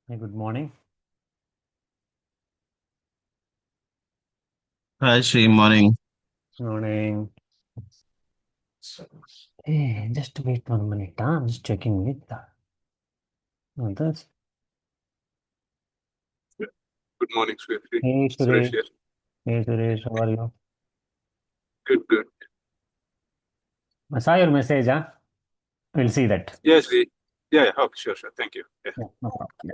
Hey, good morning. Hi, Shri. Morning. Morning. Hey, just wait 1 minute. I'm just checking with others. Good morning, Swiftly. Hey, Suresh Suresh. here. Hey, Suresh. How are you? Good, good. I saw your message. We'll see that. Yes, yeah, okay, sure. Thank you. Yeah. Yeah, no problem. Yeah.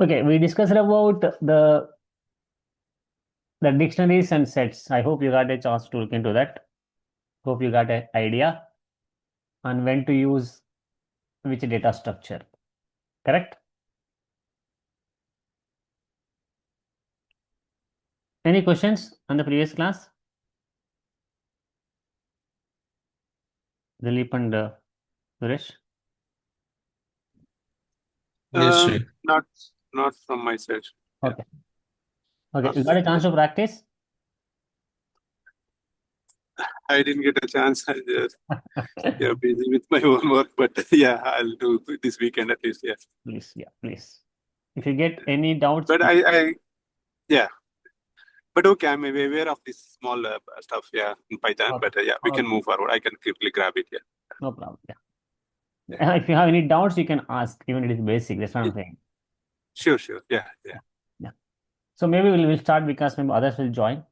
Okay, we discussed about the dictionaries and sets. I hope you got a chance to look into that. Hope you got an idea on when to use which data structure. Correct? Any questions on the previous class? Dilip and Suresh? Yes, Shri. Not, not from my side. Yeah. Okay. Okay, you got a chance to practice? I didn't get a chance. I just, yeah, busy with my own work, but yeah, I'll do this weekend at least. Yeah. Please, yeah, please. If you get any doubts, But yeah. But okay, I'm aware of this small stuff, yeah, in Python. okay, But yeah, we can okay, move forward. I can quickly grab it. Yeah. no problem. Yeah. Yeah. If you have any doubts, you can ask. Even it is basic. That's what Yeah. I'm saying. Sure. Yeah. Yeah. Yeah. So maybe we'll start because maybe others will join.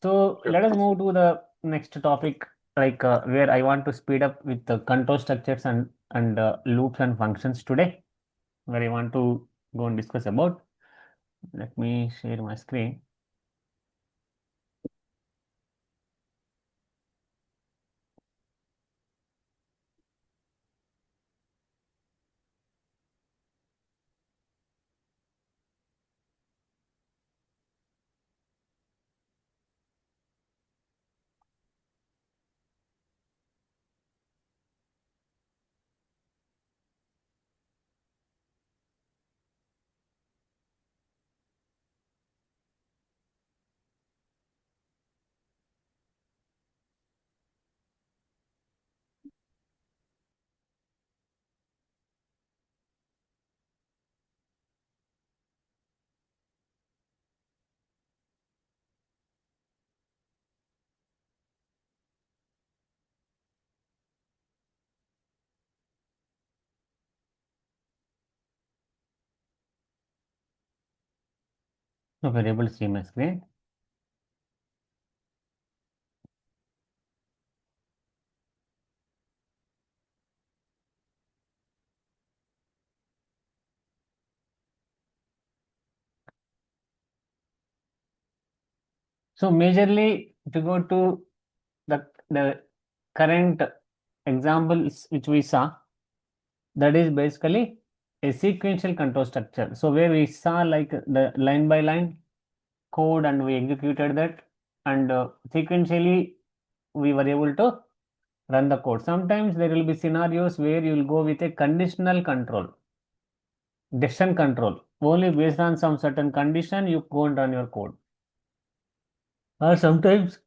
So Sure. let us move to the next topic, like where I want to speed up with the control structures and loops and functions today, where I want to go and discuss about. Let me share my screen. So we're able to see my screen. So majorly to go to the current examples which we saw, that is basically a sequential control structure. So where we saw like the line by line code and we executed that, and sequentially we were able to run the code. Sometimes there will be scenarios where you will go with a conditional control, decision control. Only based on some certain condition you go and run your code. Or sometimes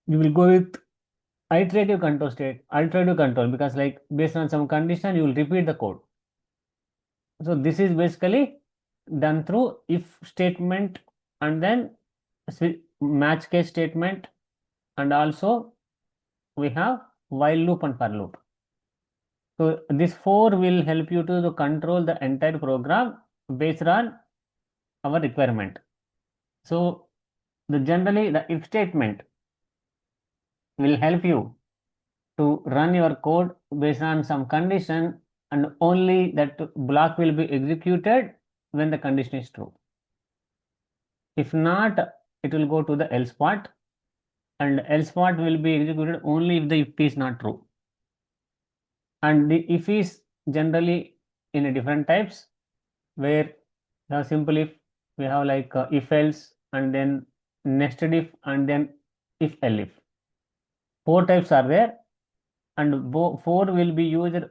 you will go with iterative control, because like based on some condition you will repeat the code. So this is basically done through if statement, and then match case statement, and also we have while loop and for loop. So this four will help you to control the entire program based on our requirement. So generally the if statement will help you to run your code based on some condition, and only that block will be executed when the condition is true. If not, it will go to the else part, and else part will be executed only if the if is not true. And the if is generally in a different types, where the simple if, we have like if else, and then nested if, and then if elif. Four types are there, and four will be used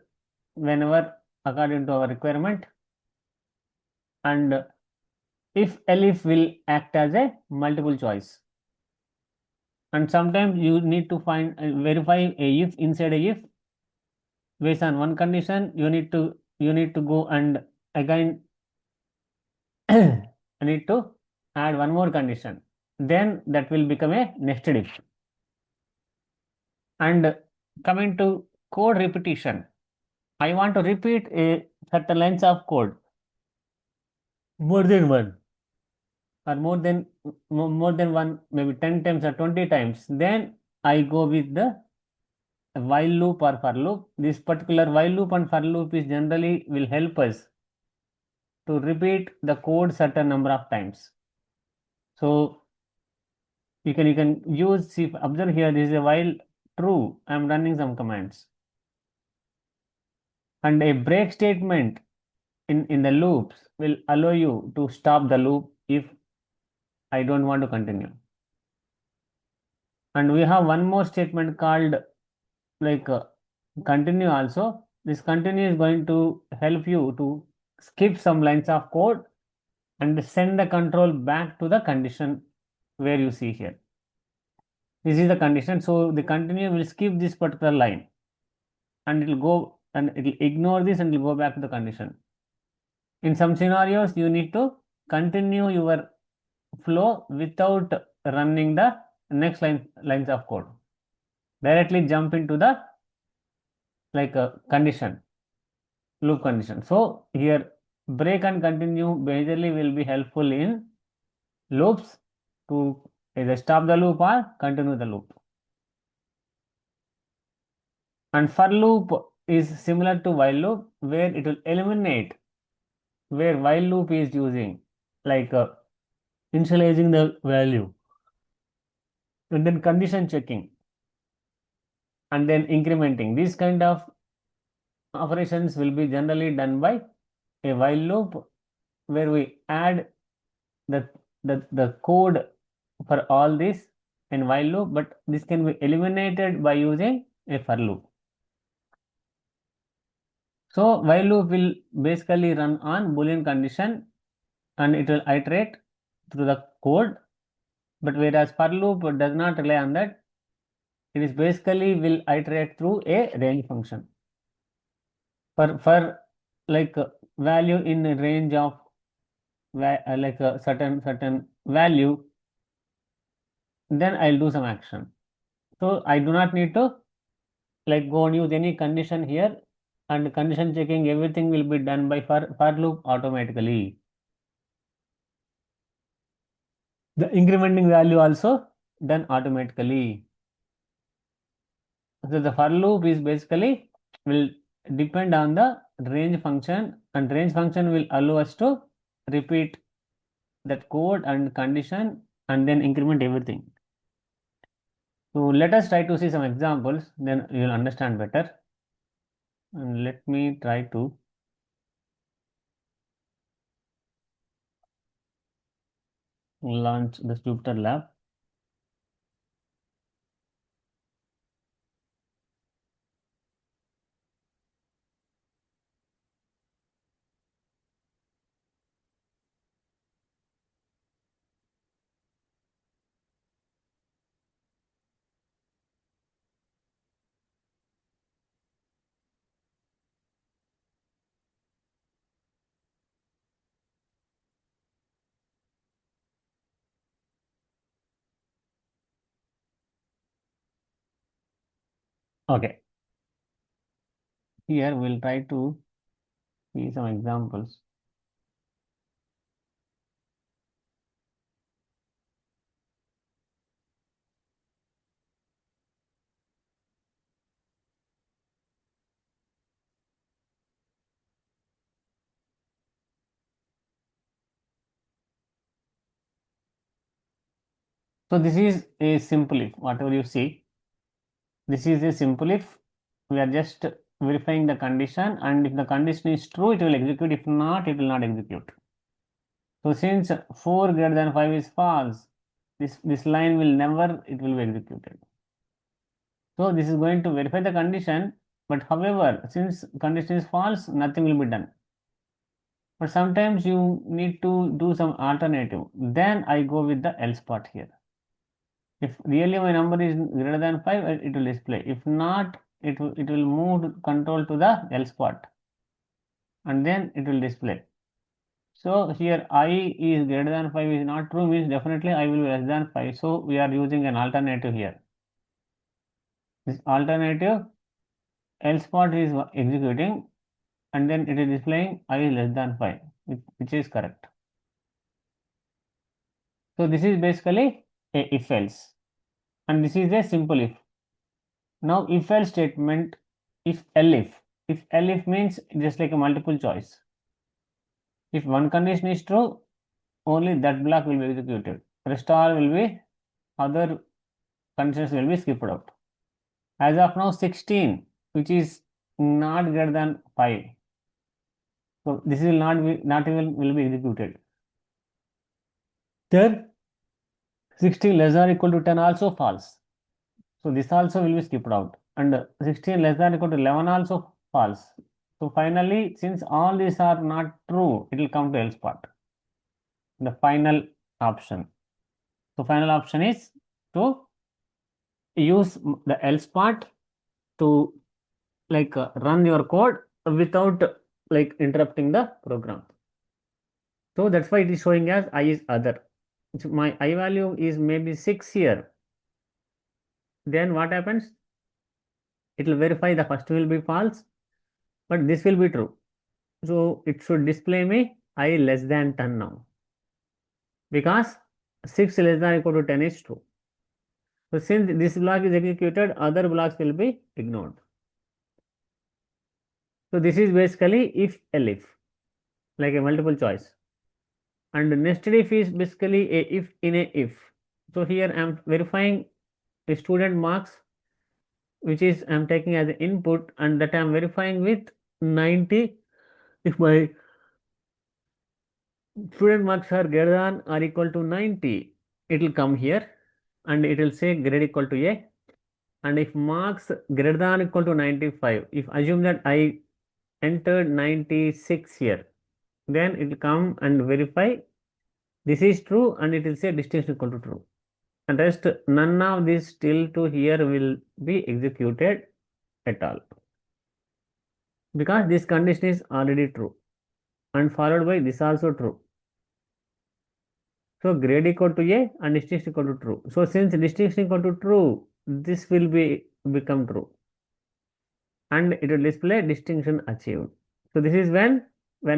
whenever according to our requirement. And if elif will act as a multiple choice, and sometimes you need to find verify a if inside a if, Based on one condition, you need to go and again I need to add one more condition. Then that will become a nested if. And coming to code repetition, I want to repeat a certain lines of code more than one or more than one, maybe 10 times or 20 times. Then I go with the while loop or for loop. This particular while loop and for loop is generally will help us to repeat the code certain number of times. So you can use, see, observe here, this is a while true, I am running some commands. And a break statement in the loops will allow you to stop the loop if I don't want to continue. And we have one more statement called like continue also. This continue is going to help you to skip some lines of code and send the control back to the condition where you see here. This is the condition. So the continue will skip this particular line and it will go and it will ignore this and it will go back to the condition. In some scenarios, you need to continue your flow without running the next lines of code. Directly jump into the like a condition, loop condition. So here break and continue majorly will be helpful in loops to either stop the loop or continue the loop. And for loop is similar to while loop, where it will eliminate where while loop is using like initializing the value and then condition checking and then incrementing. These kind of operations will be generally done by a while loop, where we add the code for all this in while loop, but this can be eliminated by using a for loop. So while loop will basically run on Boolean condition and it will iterate through the code, but whereas for loop does not rely on that, it is basically will iterate through a range function. For like value in a range of like a certain value, then I'll do some action. So I do not need to like go and use any condition here, and condition checking, everything will be done by for loop automatically. The incrementing value also done automatically. So the for loop is basically will depend on the range function, and range function will allow us to repeat that code and condition and then increment everything. So let us try to see some examples, then you will understand better. And let me try to launch the Jupyter Lab. Okay. Here we'll try to see some examples. So this is a simple if, whatever you see, this is a simple if. We are just verifying the condition, and if the condition is true, it will execute. If not, it will not execute. So since 4 greater than 5 is false, this line will never, it will be executed. So this is going to verify the condition, but however, since condition is false, nothing will be done. But sometimes you need to do some alternative. Then I go with the else part here. If really my number is greater than 5, it will display. If not, it will move control to the else part, and then it will display. So here I is greater than 5 is not true, means definitely I will be less than 5. So we are using an alternative here. This alternative else part is executing, and then it is displaying I is less than 5, which is correct. So this is basically a if else, and this is a simple if. Now if else statement, if elif means just like a multiple choice. If one condition is true, only that block will be executed. Rest all will be, other conditions will be skipped out. As of now 16, which is not greater than 5. So this will not even will be executed. Then 16 less than or equal to 10 also false. So this also will be skipped out. And 16 less than or equal to 11 also false. So finally, since all these are not true, it will come to else part. The final option. So final option is to use the else part to run your code without interrupting the program. So that's why it is showing as I is other. So my I value is maybe 6 here. Then what happens? It will verify the first will be false, but this will be true. So it should display me I less than 10 now, because 6 less than or equal to 10 is true. So since this block is executed, other blocks will be ignored. So this is basically if elif, like a multiple choice. And nested if is basically a if in a if. So here I am verifying the student marks, which is I am taking as an input, and that I am verifying with 90. If my student marks are greater than or equal to 90, it will come here and it will say grade equal to A. And if marks greater than or equal to 95, if assume that I entered 96 here, then it will come and verify this is true, and it will say distinction equal to true. And rest, none of this till to here will be executed at all, because this condition is already true, and followed by this also true. So grade equal to A and distinction equal to true. So since distinction equal to true, this will become true, and it will display distinction achieved. So this is when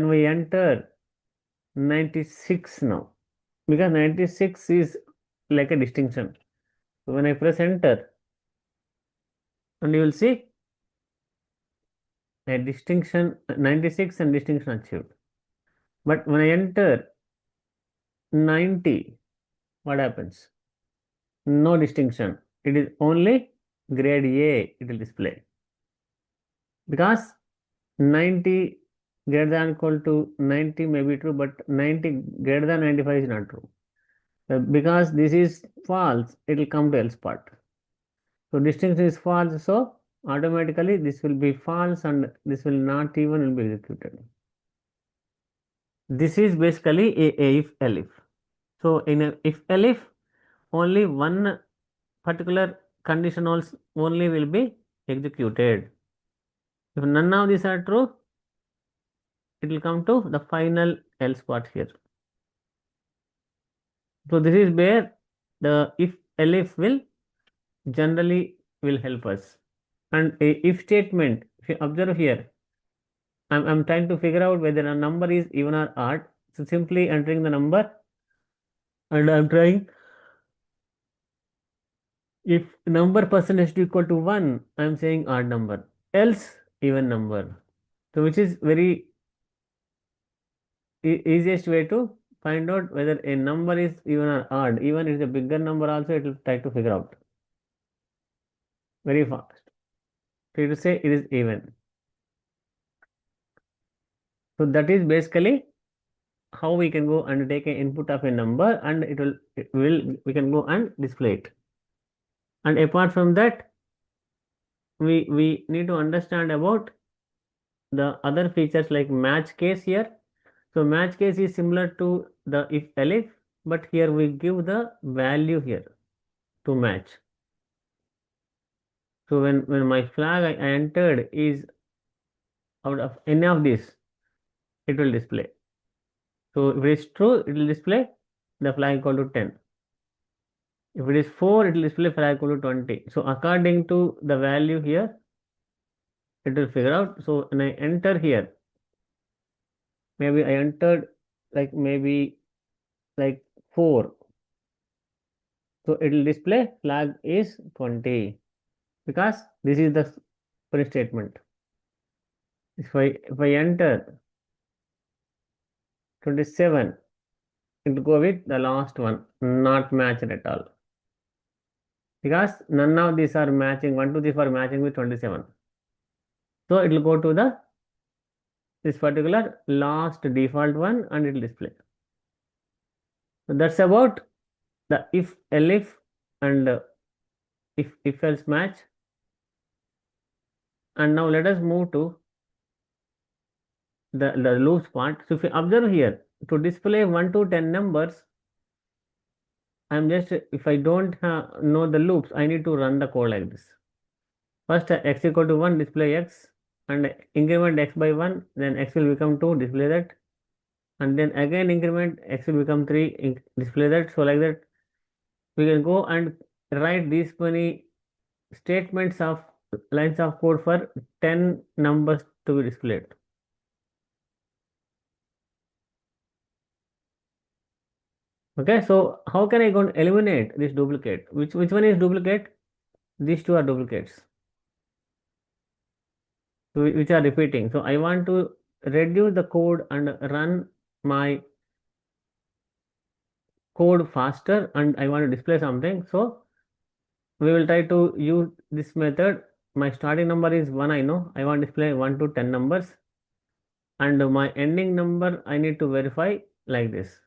we enter 96 now, because 96 is like a distinction. So when I press enter, and you will see a distinction 96 and distinction achieved. But when I enter 90, what happens? No distinction. It is only grade A it will display, because 90 greater than equal to 90 may be true, but 90 greater than 95 is not true. Because this is false, it will come to else part. So distinction is false, so automatically this will be false, and this will not even will be executed. This is basically a if elif. So in a if elif, only one particular condition also only will be executed. If none of these are true, it will come to the final else part here. So this is where the if elif will generally will help us. And a if statement, if you observe here, I'm trying to figure out whether a number is even or odd. So simply entering the number, and I'm trying, if number percentage to equal to 1, I'm saying odd number, else even number. So which is very easiest way to find out whether a number is even or odd. Even if it's a bigger number also, it will try to figure out very fast. So it will say it is even. So that is basically how we can go and take an input of a number, and we can go and display it. And apart from that, we need to understand about the other features like match case here. So match case is similar to the if elif, but here we give the value here to match. So when my flag I entered is out of any of these, it will display. So if it is true, it will display the flag equal to 10. If it is 4, it will display flag equal to 20. So according to the value here, it will figure out. So when I enter here, maybe I entered maybe like 4. So it will display flag is 20 because this is the print statement. If I enter 27, it will go with the last one, not matched at all. Because none of these are matching, 1, 2, 3, 4 matching with 27. So it will go to this particular last default one and it will display. So that's about the if, elif and if else match. And now let us move to the loops part. So if you observe here, to display 1 to 10 numbers, I'm just, if I don't know the loops, I need to run the code like this. First, x equal to 1, display x, and increment x by 1, then x will become 2, display that, and then again increment x will become 3, display that. So like that, we can go and write these many statements of lines of code for 10 numbers to be displayed. Okay, so how can I go and eliminate this duplicate? Which one is duplicate? These two are duplicates, which are repeating. So I want to reduce the code and run my code faster, and I want to display something. So we will try to use this method. My starting number is 1, I know. I want to display 1 to 10 numbers. And my ending number, I need to verify like this.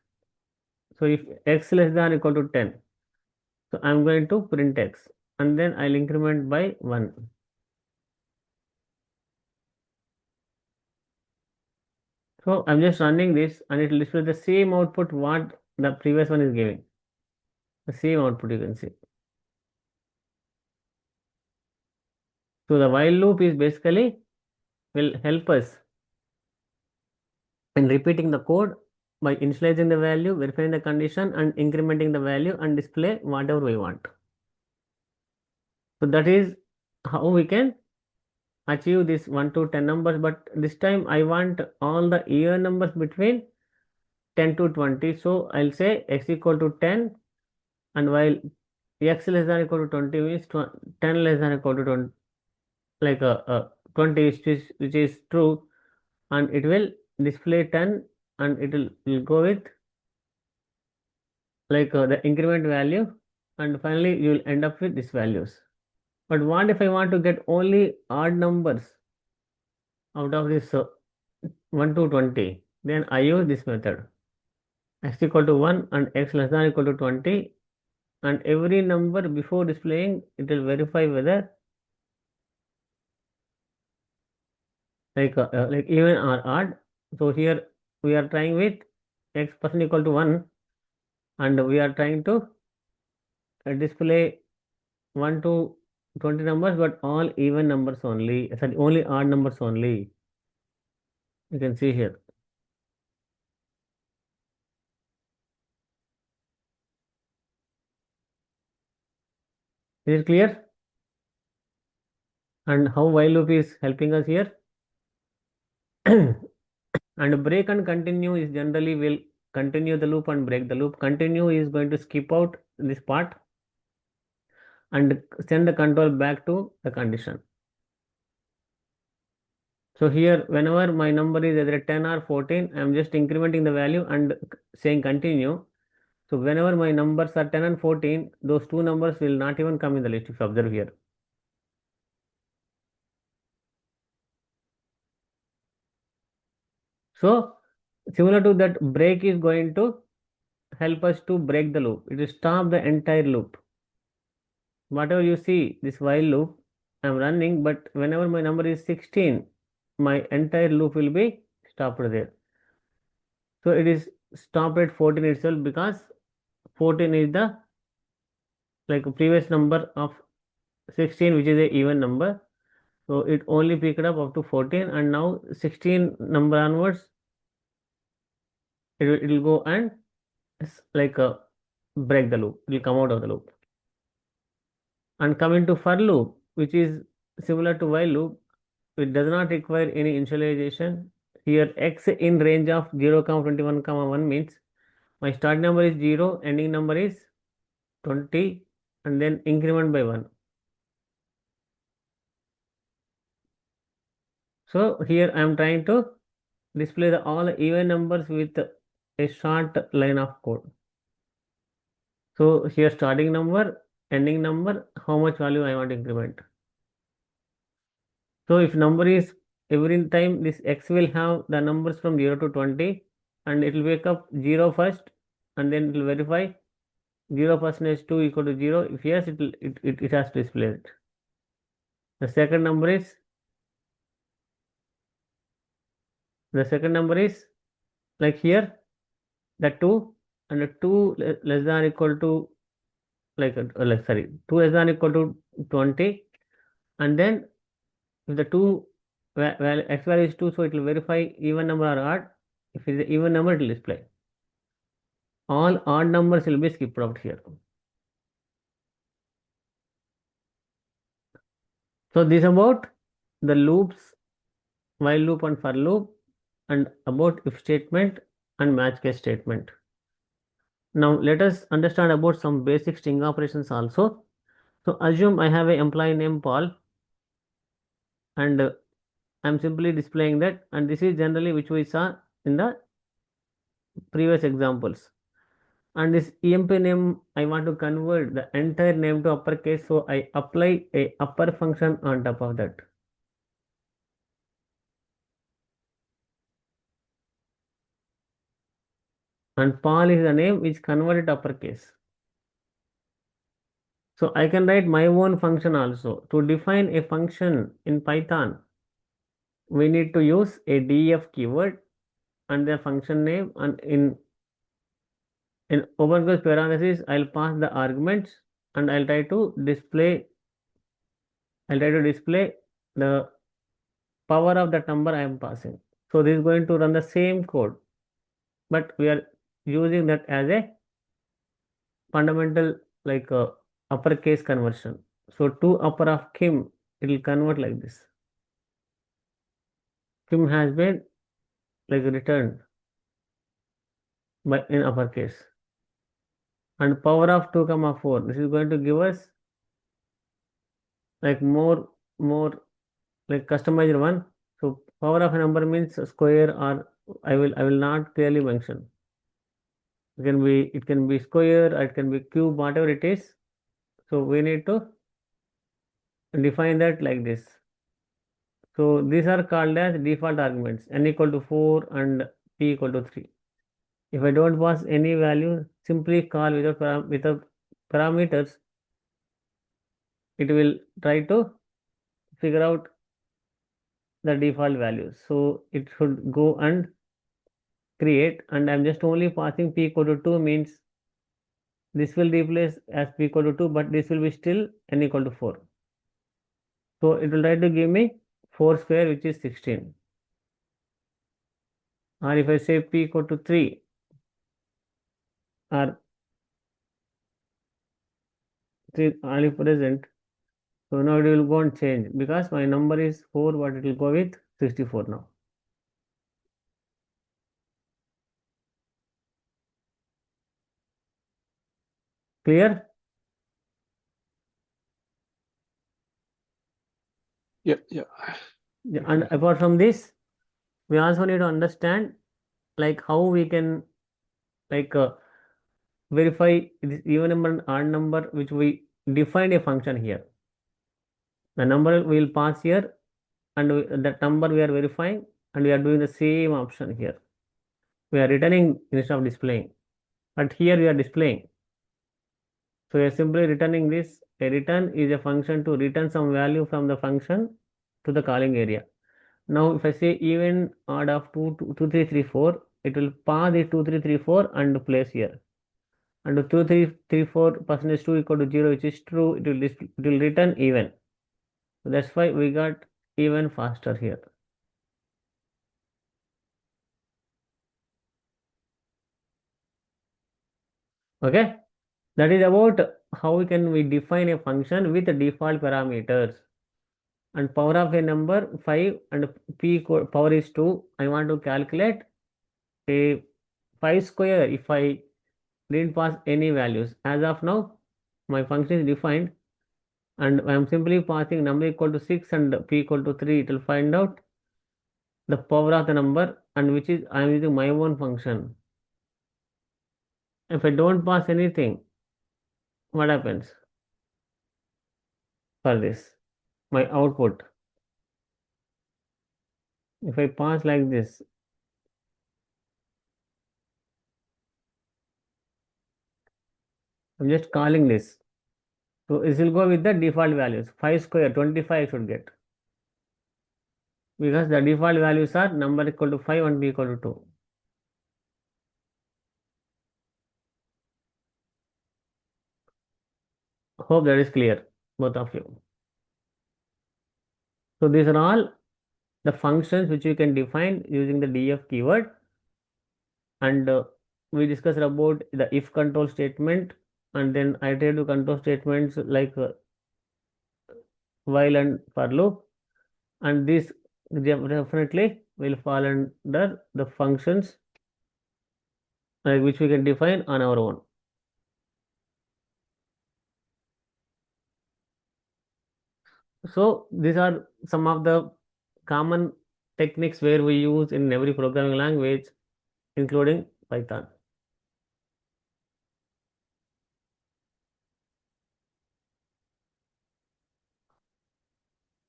So if x less than or equal to 10, so I'm going to print x, and then I'll increment by 1. So I'm just running this and it will display the same output what the previous one is giving. The same output you can see. So the while loop is basically will help us in repeating the code by initializing the value, verifying the condition, and incrementing the value and display whatever we want. So that is how we can achieve this 1 to 10 numbers, but this time I want all the year numbers between 10 to 20. So I'll say x equal to 10, and while x less than or equal to 20 means 10 less than or equal to 20, like 20 which is true, and it will display 10 and it will go with the increment value, and finally you will end up with these values. But what if I want to get only odd numbers out of this 1 to 20? Then I use this method, x equal to 1 and x less than or equal to 20, and every number before displaying it will verify whether like even or odd. So here we are trying with x% equal to 1, and we are trying to display 1 to 20 numbers, but all even numbers only, sorry, only odd numbers only. You can see here. Is it clear? And how while loop is helping us here? And break and continue is generally will continue the loop and break the loop. Continue is going to skip out this part and send the control back to the condition. So here, whenever my number is either 10 or 14, I'm just incrementing the value and saying continue. So whenever my numbers are 10 and 14, those two numbers will not even come in the list, if you observe here. So similar to that, break is going to help us to break the loop. It will stop the entire loop. Whatever you see, this while loop, I'm running, but whenever my number is 16, my entire loop will be stopped there. So it is stopped at 14 itself because 14 is the previous number of 16, which is a even number. So it only picked up to 14, and now 16 number onwards, it will go and like break the loop. It will come out of the loop. And coming to for loop, which is similar to while loop, it does not require any initialization. Here x in range of 0, 21, 1 means my start number is 0, ending number is 20, and then increment by 1. So here I am trying to display all even numbers with a short line of code. So here starting number, ending number, how much value I want to increment. So if number is every time this x will have the numbers from 0 to 20, and it will wake up 0 first, and then it will verify 0% 2 equal to 0. If yes, it has to display it. The second number is like here the 2, and the 2 less than or equal to like 2 less than or equal to 20, and then if the 2 x value is 2, so it will verify even number or odd. If it is an even number, it will display. All odd numbers will be skipped out here. So this about the loops, while loop and for loop, and about if statement and match case statement. Now let us understand about some basic string operations also. So assume I have an employee named Paul, and I'm simply displaying that, and this is generally which we saw in the previous examples. And this emp name, I want to convert the entire name to uppercase, so I apply a upper function on top of that. And Paul is the name which converted uppercase. So I can write my own function also. To define a function in Python, we need to use a def keyword and the function name, and in open curly parentheses, I'll pass the arguments, and I'll try to display the power of that number I am passing. So this is going to run the same code, but we are using that as a fundamental like uppercase conversion. So to upper of Kim, it will convert like this. Kim has been like returned by in uppercase. And power of 2 comma 4, this is going to give us like more like customized one. So power of a number means square, or I will not clearly mention. It can be square, or it can be cube, whatever it is. So we need to define that like this. So these are called as default arguments, n equal to 4 and p equal to 3. If I don't pass any value, simply call without parameters, it will try to figure out the default values. So it should go and create, and I'm just only passing p equal to 2 means this will replace as p equal to 2, but this will be still n equal to 4. So it will try to give me 4 square, which is 16. Or if I say p equal to 3 or 3 only present, so now it will go and change because my number is 4, but it will go with 64 now. Clear? Yeah. Yeah, and apart from this, we also need to understand like how we can like verify this even number and odd number, which we define a function here. The number we will pass here, and that number we are verifying, and we are doing the same option here. We are returning instead of displaying, but here we are displaying. So we are simply returning this. A return is a function to return some value from the function to the calling area. Now if I say even odd of 2, 2, 2, 3, 3, 4, it will pass the 2, 3, 3, 4 and place here. and 2, 3, 3, 4 percentage 2 equal to 0, which is true, it will return even. So that's why we got even faster here. Okay, that is about how we define a function with default parameters. And power of a number 5 and power is 2. I want to calculate a 5 square if I didn't pass any values. As of now, my function is defined and I am simply passing number equal to 6 and p equal to 3. It will find out the power of the number, and which is I am using my own function. If I don't pass anything, what happens for this? My output. If I pass like this, I'm just calling this. So this will go with the default values. 5 square, 25 I should get. Because the default values are number equal to 5 and b equal to 2. Hope that is clear, both of you. So these are all the functions which you can define using the df keyword. And we discussed about the if control statement and then iterative control statements like while and for loop. And this definitely will fall under the functions which we can define on our own. So these are some of the common techniques where we use in every programming language, including Python.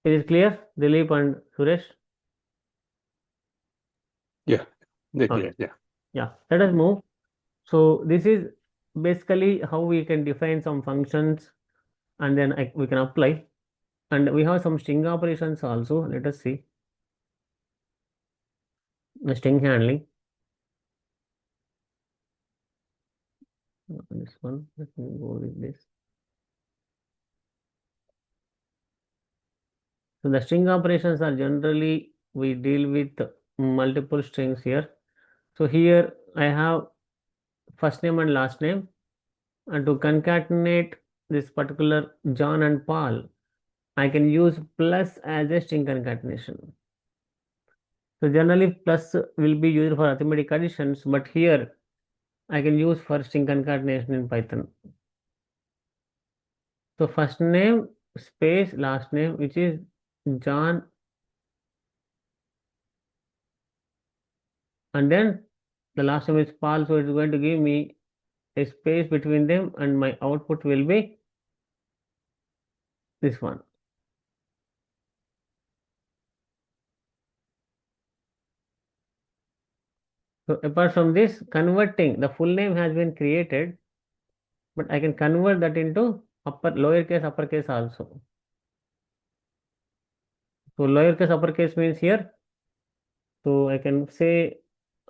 Is it clear, Dilip and Suresh? Yeah, they're Okay. clear. Yeah. Yeah, let us move. So this is basically how we can define some functions and then we can apply. And we have some string operations also. Let us see. The string handling. This one, let me go with this. So the string operations are generally, we deal with multiple strings here. So here I have first name and last name, and to concatenate this particular John and Paul, I can use plus as a string concatenation. So generally plus will be used for arithmetic additions, but here I can use for string concatenation in Python. So first name space last name, which is John, and then the last name is Paul, so it's going to give me a space between them, and my output will be this one. So apart from this, converting the full name has been created, but I can convert that into lowercase, uppercase also. So lowercase, uppercase means here. So I can say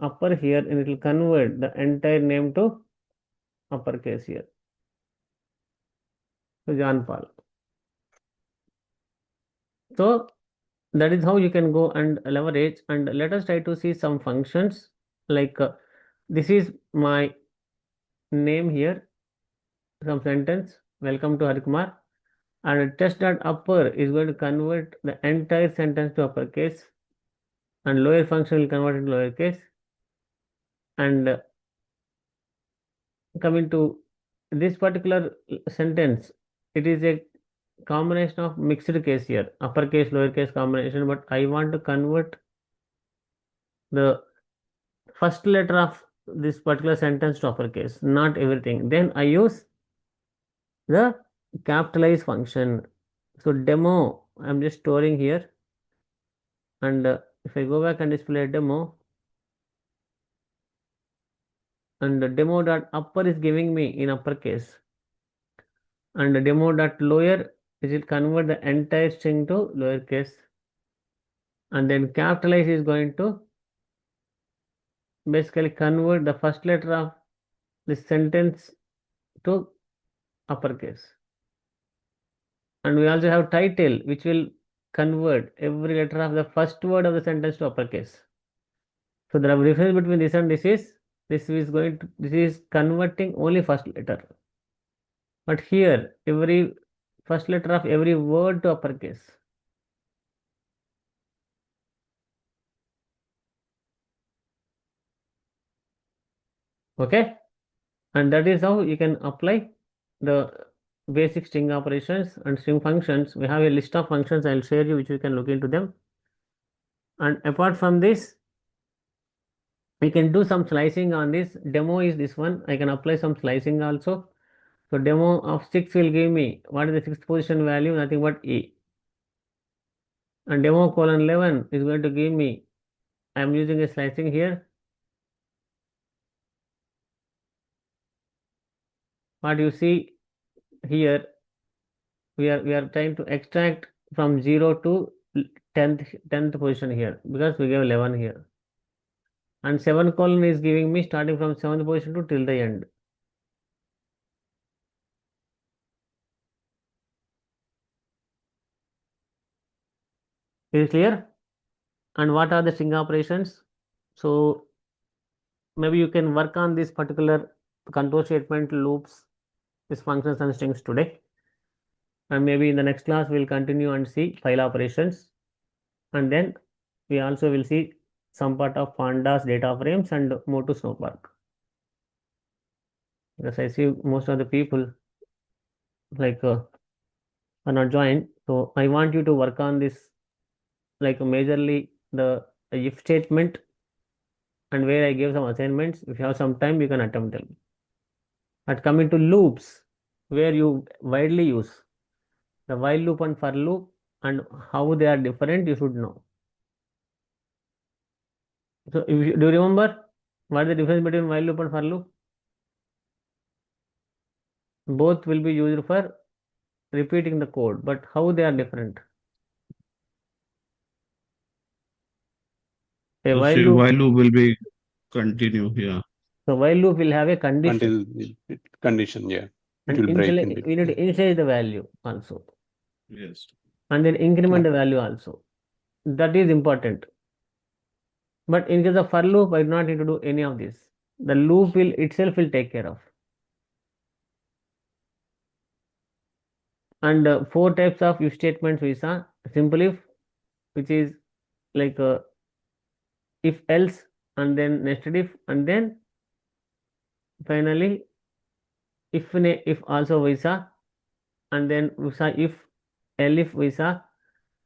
upper here, and it will convert the entire name to uppercase here. So John Paul. So that is how you can go and leverage. And let us try to see some functions like this is my name here, some sentence, welcome to Harikumar, and test.upper is going to convert the entire sentence to uppercase, and lower function will convert into lowercase. And coming to this particular sentence, it is a combination of mixed case here, uppercase, lowercase combination, but I want to convert the first letter of this particular sentence to uppercase, not everything. Then I use the capitalize function. So demo, I'm just storing here, and if I go back and display a demo, and the demo dot upper is giving me in uppercase, and the demo dot lower is it convert the entire string to lowercase, and then capitalize is going to basically convert the first letter of this sentence to uppercase. And we also have title, which will convert every letter of the first word of the sentence to uppercase. So the difference between this and this is converting only first letter. But here, every first letter of every word to uppercase. Okay, and that is how you can apply the basic string operations and string functions. We have a list of functions I'll share you, which you can look into them. And apart from this, we can do some slicing on this. Demo is this one. I can apply some slicing also. So demo of 6 will give me what is the sixth position value? Nothing but E. And demo colon 11 is going to give me, I am using a slicing here. What you see here, we are trying to extract from 0 to 10th position here because we gave 11 here. And 7 colon is giving me starting from 7th position to till the end. Is it clear? And what are the string operations? So maybe you can work on this particular control statement, loops, these functions and strings today. And maybe in the next class we'll continue and see file operations. And then we also will see some part of pandas, data frames, and move to Snowpark. Because I see most of the people like are not joined. So I want you to work on this, like majorly the if statement, and where I gave some assignments. If you have some time, you can attempt them. But coming to loops, where you widely use the while loop and for loop, and how they are different, you should know. So if you, do you remember what is the difference between while loop and for loop? Both will be used for repeating the code, but how they are different? A while See, loop, while loop will be continue here. so while loop will have a condition, Until condition, yeah. It and will break in we need to between. initialize the value also, Yes. and then increment the value also. That is important. But in case of for loop, I do not need to do any of this. The loop will itself will take care of. And 4 types of if statements we saw. Simple if, which is like if else, and then nested if, and then finally if also we saw, and then we saw if elif we saw,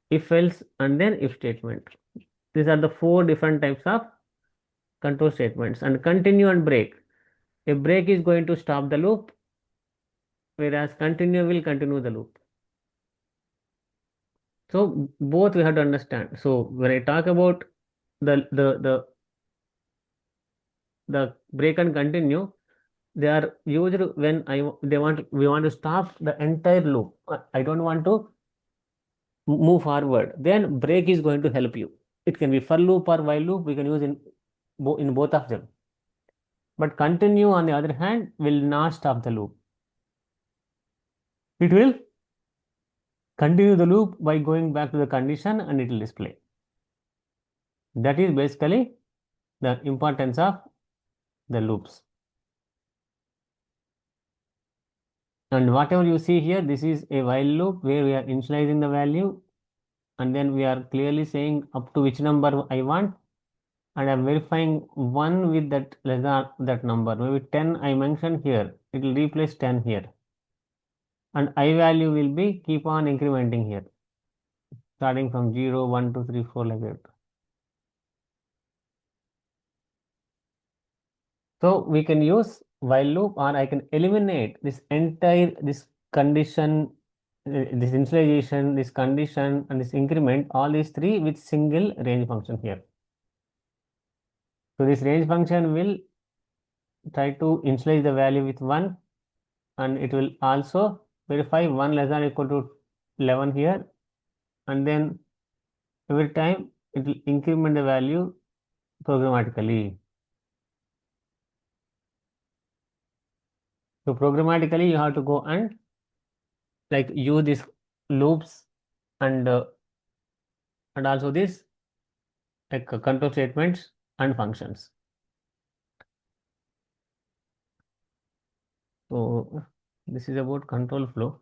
if else, and then if statement. These are the 4 different types of control statements. And continue and break. A break is going to stop the loop, whereas continue will continue the loop. So both we have to understand. So when I talk about the break and continue, they are used when we want to stop the entire loop. I don't want to move forward. Then break is going to help you. It can be for loop or while loop. We can use in both of them. But continue, on the other hand, will not stop the loop. It will continue the loop by going back to the condition, and it will display. That is basically the importance of the loops. And whatever you see here, this is a while loop where we are initializing the value, and then we are clearly saying up to which number I want, and I'm verifying 1 with that less than that number. Maybe 10 I mentioned here, it will replace 10 here. And I value will be keep on incrementing here, starting from 0, 1, 2, 3, 4 like that. So we can use while loop, or I can eliminate this entire this condition, this initialization, this condition, and this increment, all these 3 with single range function here. So this range function will try to initialize the value with 1, and it will also verify 1 less than or equal to 11 here, and then every time it will increment the value programmatically. So programmatically, you have to go and like use these loops and also this like control statements and functions. So this is about control flow.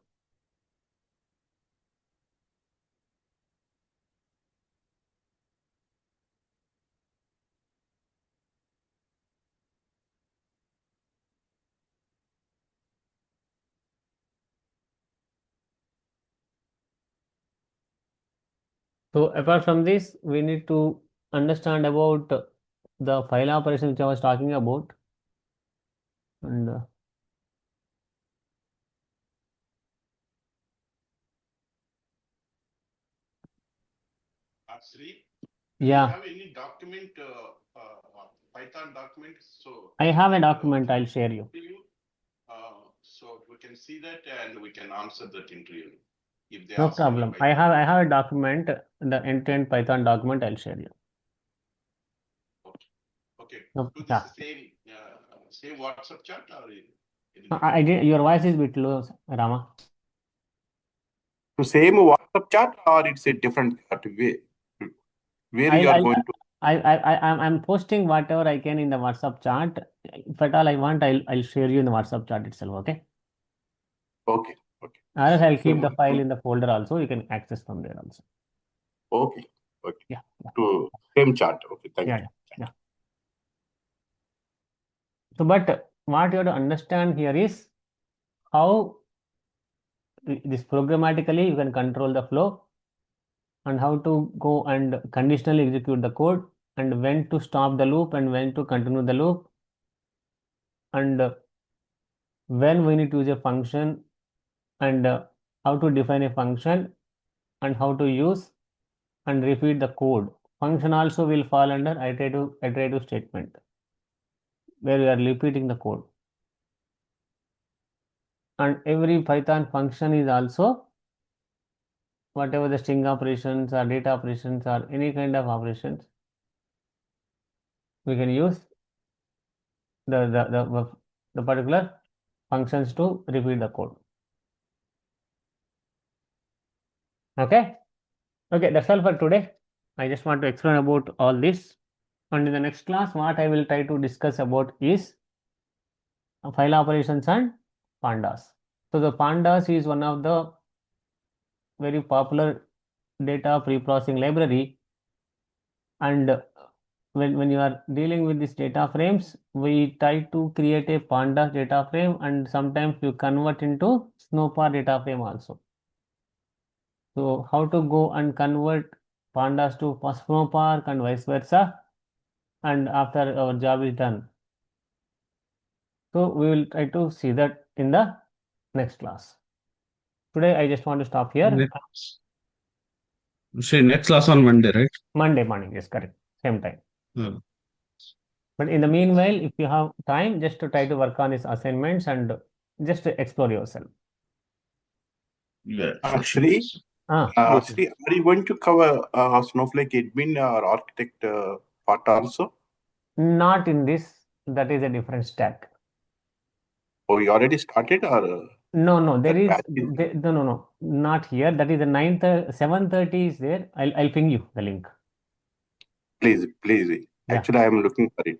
So apart from this, we need to understand about the file operation which I was talking about. And Sri, yeah, have any document, Python document? So I have a document I'll share you. so we can see that and we can answer that interview. If they No ask any problem. I Python. have a document, the end-to-end Python document I'll share you. Okay. No, Do yeah. this same WhatsApp chat or I did. Your voice is a bit low, Rama. To same WhatsApp chat or it's a different chat where you are going to? I'm posting whatever I can in the WhatsApp chat. If at all I want, I'll share you in the WhatsApp chat itself. Okay. Okay. Okay. Or else I'll keep Same. the file in the folder also. You can access from there also. Okay. Okay. Yeah. To same chat. Okay. Thank Yeah. you. Yeah. So, but what you have to understand here is how this programmatically you can control the flow and how to go and conditionally execute the code and when to stop the loop and when to continue the loop and when we need to use a function and how to define a function and how to use and repeat the code. Function also will fall under iterative statement where we are repeating the code. And every Python function is also whatever the string operations or data operations or any kind of operations, we can use the particular functions to repeat the code. Okay. Okay, that's all for today. I just want to explain about all this. And in the next class, what I will try to discuss about is file operations and pandas. So the pandas is one of the very popular data pre-processing library, and when you are dealing with these data frames, we try to create a pandas data frame and sometimes you convert into Snowpark data frame also. So how to go and convert pandas to Snowpark and vice versa, and after our job is done. So we will try to see that in the next class. Today I just want to stop here. Next class on Monday, right? Monday morning, yes, correct. Same time. Yeah. But in the meanwhile, if you have time, just to try to work on these assignments and just to explore yourself. Yeah. Shri, Yes. Shri, are you going to cover Snowflake admin or architect part also? Not in this. That is a different stack. Oh, you already started or? No. There that is batch is- no, not here. That is the 7:30 is there. I'll ping you the link. Please. Yeah. Actually, I am looking for it.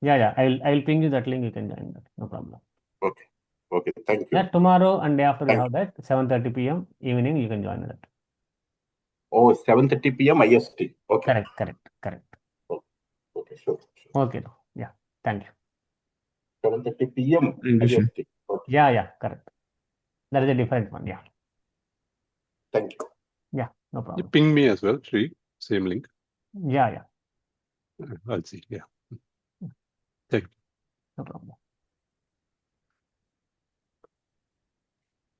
Yeah. I'll ping you that link. You can join that. No problem. Okay. Thank you. Yeah, tomorrow and day after we Thank have that 7:30 p.m. evening. You can join that. Oh, 7:30 p.m. IST. Okay. Correct. Okay, sure. Okay. Yeah. Thank you. 7:30 p.m. Thank you, sir. IST. Okay. Yeah. Correct. That is a different one. Yeah. Thank you. Yeah. No You problem. ping me as well, Sri. Same link. Yeah. I'll see. Yeah. No problem.